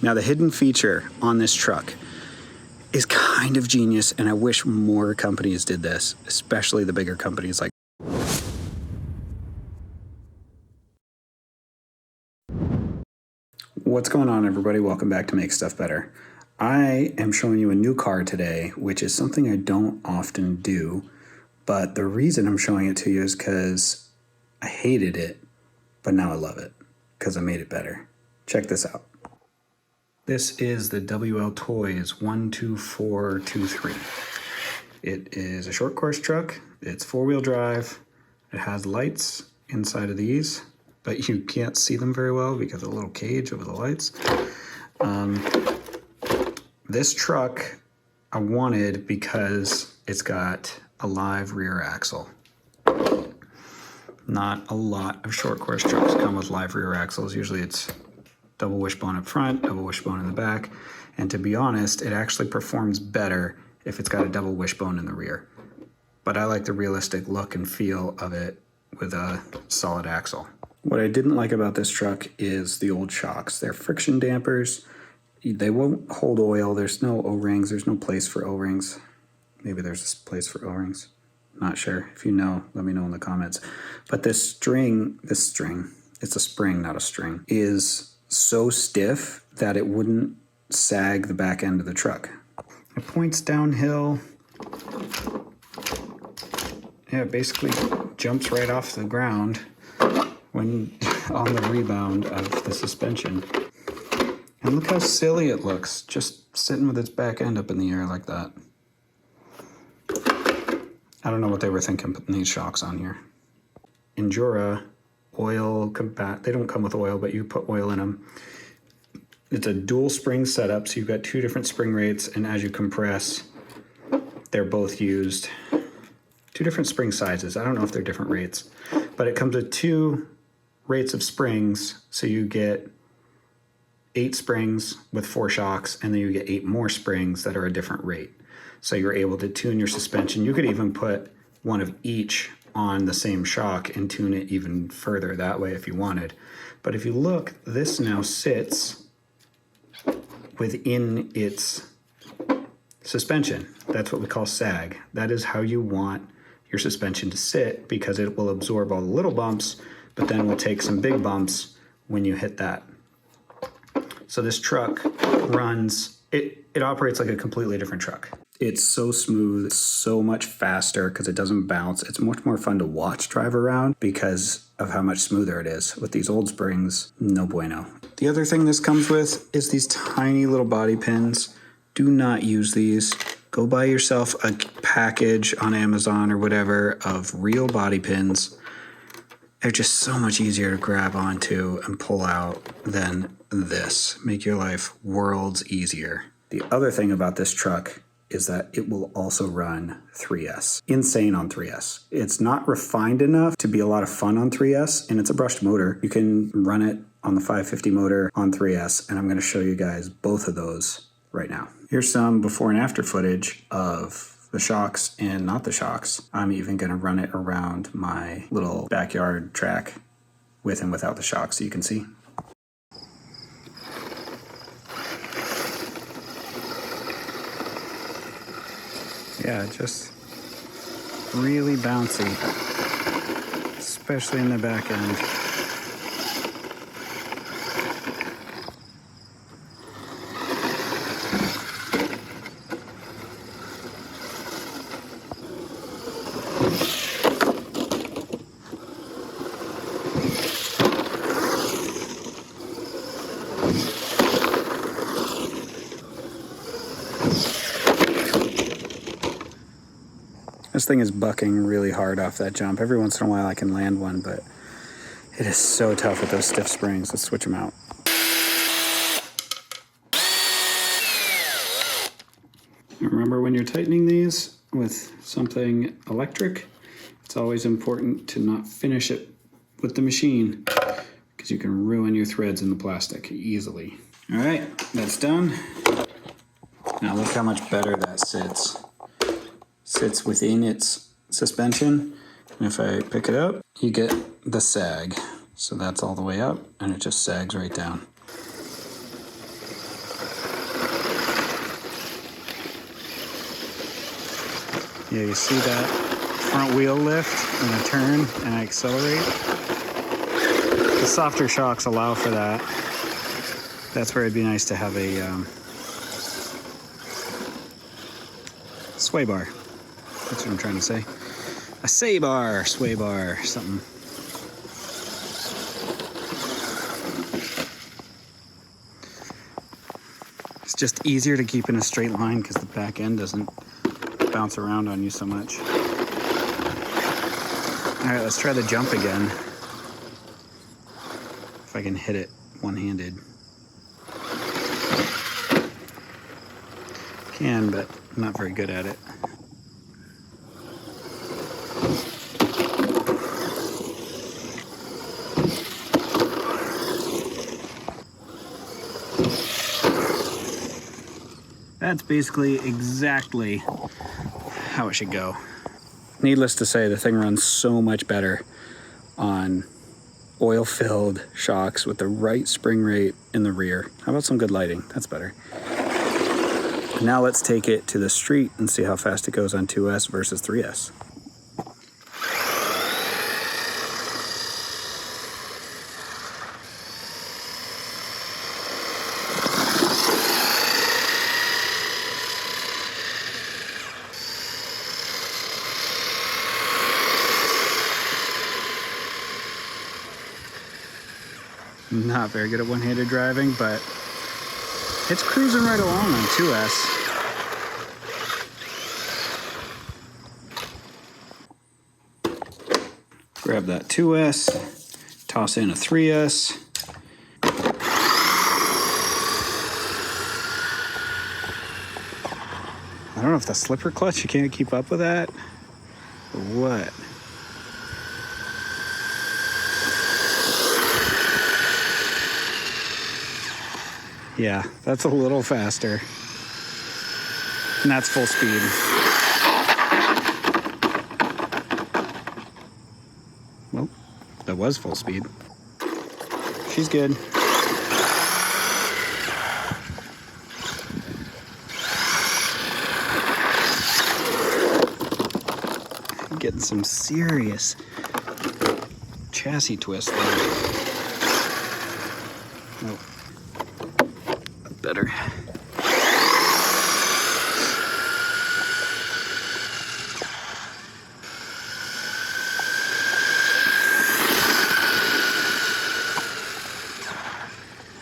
Now the hidden feature on this truck is kind of genius, and I wish more companies did this, especially the bigger companies like. What's going on, everybody? Welcome back to Make Stuff Better. I am showing you a new car today, which is something I don't often do, but the reason I'm showing it to you is because I hated it, but now I love it because I made it better. Check this out. This is the WLToys 12423. It is a short course truck. It's four-wheel drive. It has lights inside of these, but you can't see them very well because of the little cage over the lights. This truck I wanted because it's got a live rear axle. Not a lot of short course trucks come with live rear axles. Usually it's double wishbone up front, double wishbone in the back. And to be honest, it actually performs better if it's got a double wishbone in the rear. But I like the realistic look and feel of it with a solid axle. What I didn't like about this truck is the old shocks. They're friction dampers. They won't hold oil. There's no O-rings. There's no place for O-rings. Maybe there's a place for O-rings. Not sure. If you know, let me know in the comments. But this string, it's a spring, not a string, is so stiff that it wouldn't sag the back end of the truck. It points downhill. Yeah, it basically jumps right off the ground when on the rebound of the suspension. And look how silly it looks, just sitting with its back end up in the air like that. I don't know what they were thinking putting these shocks on here. Endura oil they don't come with oil, but you put oil in them. It's a dual spring setup, so you've got two different spring rates, and as you compress, they're both used. Two different spring sizes. I don't know if they're different rates, but it comes with two rates of springs, so you get 8 springs with 4 shocks, and then you get 8 more springs that are a different rate. So you're able to tune your suspension. You could even put one of each on the same shock and tune it even further that way if you wanted. But if you look, this now sits within its suspension. That's what we call sag. That is how you want your suspension to sit, because it will absorb all the little bumps, but then will take some big bumps when you hit that. So this truck runs, it operates like a completely different truck. It's so smooth, it's so much faster because it doesn't bounce. It's much more fun to watch drive around because of how much smoother it is. With these old springs, no bueno. The other thing this comes with is these tiny little body pins. Do not use these. Go buy yourself a package on Amazon or whatever of real body pins. They're just so much easier to grab onto and pull out than this. Make your life worlds easier. The other thing about this truck is that it will also run 3S. Insane on 3S. It's not refined enough to be a lot of fun on 3S, and it's a brushed motor. You can run it on the 550 motor on 3S, and I'm gonna show you guys both of those right now. Here's some before and after footage of the shocks and not the shocks. I'm even gonna run it around my little backyard track with and without the shocks so you can see. Yeah, just really bouncy, especially in the back end. This thing is bucking really hard off that jump. Every once in a while I can land one, but it is so tough with those stiff springs. Let's switch them out. Remember, when you're tightening these with something electric, it's always important to not finish it with the machine because you can ruin your threads in the plastic easily. All right, that's done. Now look how much better that sits. Sits within its suspension. And if I pick it up, you get the sag. So that's all the way up and it just sags right down. Yeah, you see that front wheel lift when I turn and I accelerate? The softer shocks allow for that. That's where it'd be nice to have a sway bar. That's what I'm trying to say. A sway bar, something. It's just easier to keep in a straight line because the back end doesn't bounce around on you so much. All right, let's try the jump again. If I can hit it one-handed. Can, but I'm not very good at it. That's basically exactly how it should go. Needless to say, the thing runs so much better on oil-filled shocks with the right spring rate in the rear. How about some good lighting? That's better. Now let's take it to the street and see how fast it goes on 2S versus 3S. Not very good at one-handed driving, but it's cruising right along on 2S. Grab that 2S, toss in a 3S. I don't know if the slipper clutch, you can't keep up with that, or what. Yeah, that's a little faster. And that's full speed. Well, that was full speed. She's good. I'm getting some serious chassis twist there. Oh. Better.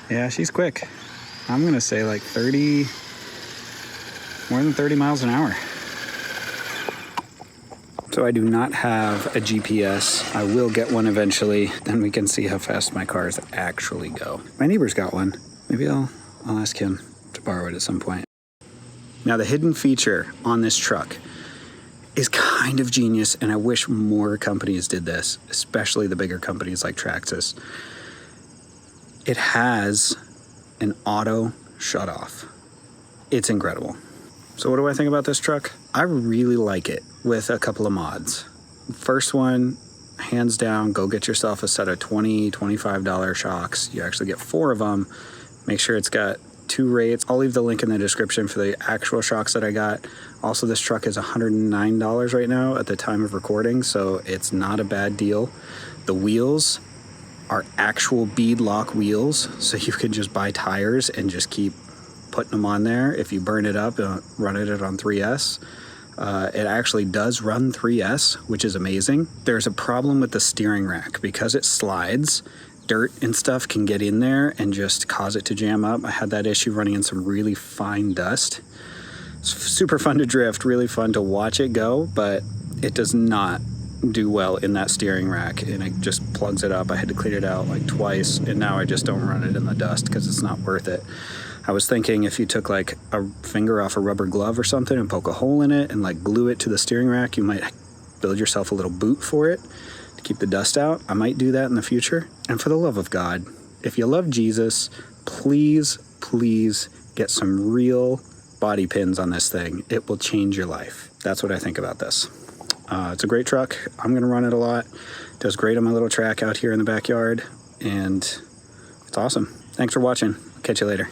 Yeah, she's quick. I'm gonna say like 30, more than 30 miles an hour. So I do not have a GPS. I will get one eventually. Then we can see how fast my cars actually go. My neighbor's got one. Maybe I'll ask him to borrow it at some point. Now the hidden feature on this truck is kind of genius, and I wish more companies did this, especially the bigger companies like Traxxas. It has an auto shut off. It's incredible. So what do I think about this truck? I really like it with a couple of mods. First one, hands down, go get yourself a set of $20, $25 shocks. You actually get 4 of them. Make sure it's got 2 rates. I'll leave the link in the description for the actual shocks that I got. Also, this truck is $109 right now at the time of recording, so it's not a bad deal. The wheels are actual bead lock wheels, so you can just buy tires and just keep putting them on there. If you burn it up and run it on 3S, it actually does run 3S, which is amazing. There's a problem with the steering rack because it slides. Dirt and stuff can get in there and just cause it to jam up. I had that issue running in some really fine dust. It's super fun to drift, really fun to watch it go, but it does not do well in that steering rack, and it just plugs it up. I had to clean it out like twice, and now I just don't run it in the dust because it's not worth it. I was thinking if you took like a finger off a rubber glove or something and poke a hole in it and like glue it to the steering rack, you might build yourself a little boot for it to keep the dust out. I might do that in the future. And for the love of God, if you love Jesus, please, please get some real body pins on this thing. It will change your life. That's what I think about this. It's a great truck. I'm gonna run it a lot. It does great on my little track out here in the backyard, and it's awesome. Thanks for watching. Catch you later.